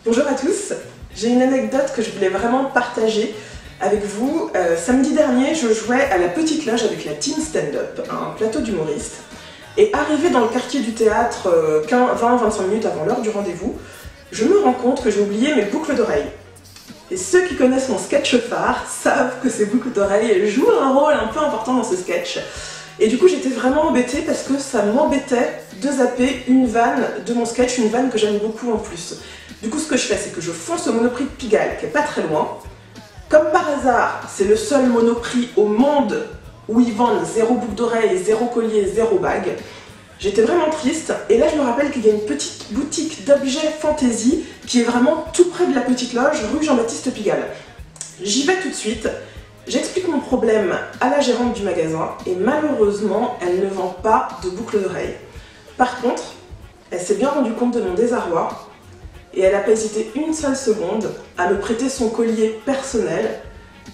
Bonjour à tous, j'ai une anecdote que je voulais vraiment partager avec vous. Samedi dernier, je jouais à la Petite Loge avec la Team Stand-Up, un plateau d'humoristes. Et arrivé dans le quartier du théâtre 20-25 minutes avant l'heure du rendez-vous, je me rends compte que j'ai oublié mes boucles d'oreilles. Et ceux qui connaissent mon sketch phare savent que ces boucles d'oreilles jouent un rôle un peu important dans ce sketch. Et du coup j'étais vraiment embêtée parce que ça m'embêtait de zapper une vanne de mon sketch, une vanne que j'aime beaucoup en plus. Du coup ce que je fais, c'est que je fonce au Monoprix de Pigalle, qui est pas très loin. Comme par hasard, c'est le seul Monoprix au monde où ils vendent 0 boucle d'oreille, 0 collier, 0 bague. J'étais vraiment triste, et là je me rappelle qu'il y a une petite boutique d'objets fantasy qui est vraiment tout près de la Petite Loge, rue Jean-Baptiste Pigalle. J'y vais tout de suite, j'explique mon problème à la gérante du magasin, et malheureusement, elle ne vend pas de boucle d'oreille. Par contre, elle s'est bien rendue compte de mon désarroi, et elle n'a pas hésité une seule seconde à me prêter son collier personnel,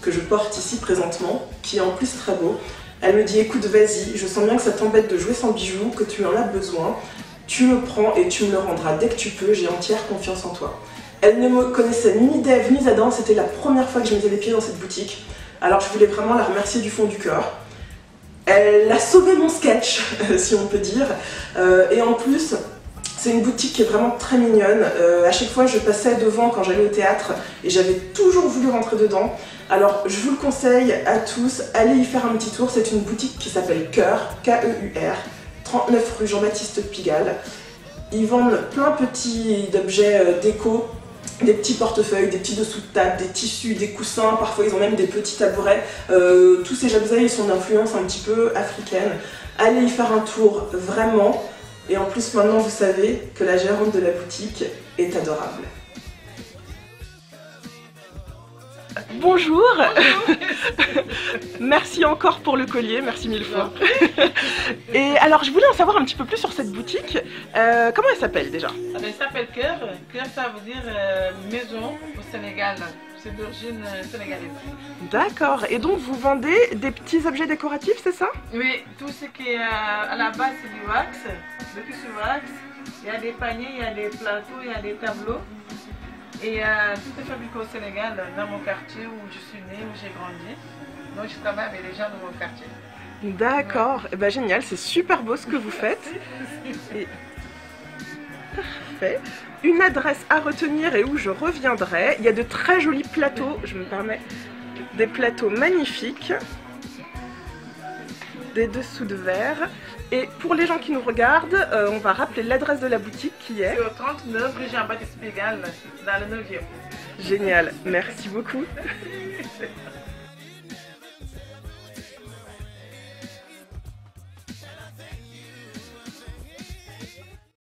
que je porte ici présentement, qui est en plus très beau. Elle me dit: écoute, vas-y, je sens bien que ça t'embête de jouer sans bijoux, que tu en as besoin, tu le prends et tu me le rendras dès que tu peux, j'ai entière confiance en toi. Elle ne me connaissait ni d'Ève ni d'Adam, c'était la première fois que je mettais les pieds dans cette boutique, alors je voulais vraiment la remercier du fond du cœur. Elle a sauvé mon sketch, si on peut dire, et en plus, c'est une boutique qui est vraiment très mignonne. À chaque fois, je passais devant quand j'allais au théâtre et j'avais toujours voulu rentrer dedans. Alors, je vous le conseille à tous, allez y faire un petit tour. C'est une boutique qui s'appelle Cœur, K-E-U-R, 39 rue Jean-Baptiste Pigalle. Ils vendent plein de petits objets déco, des petits portefeuilles, des petits dessous de table, des tissus, des coussins, parfois ils ont même des petits tabourets. Tous ces objets, ils sont d'influence un petit peu africaine. Allez y faire un tour, vraiment. Et en plus, maintenant, vous savez que la gérante de la boutique est adorable. Bonjour. Merci encore pour le collier, merci mille fois. Et alors, je voulais en savoir un petit peu plus sur cette boutique. Comment elle s'appelle déjà? Elle s'appelle Cœur. Cœur, ça veut dire maison au Sénégal. C'est d'origine sénégalaise. D'accord. Et donc, vous vendez des petits objets décoratifs, c'est ça? Oui, tout ce qui est à la base, c'est du wax, le tissu wax. Il y a des paniers, il y a des plateaux, il y a des tableaux. Et tout est fabriqué au Sénégal, dans mon quartier où je suis née, où j'ai grandi. Donc je travaille avec les gens de mon quartier. D'accord, ouais. Eh ben, génial, c'est super beau ce que vous faites. Et... Parfait. Une adresse à retenir et où je reviendrai. Il y a de très jolis plateaux, je me permets, des plateaux magnifiques, des dessous de verre. Et pour les gens qui nous regardent, on va rappeler l'adresse de la boutique qui est... C'est au 39 rue Jean-Baptiste Pigalle, dans le 9e. Génial, merci beaucoup.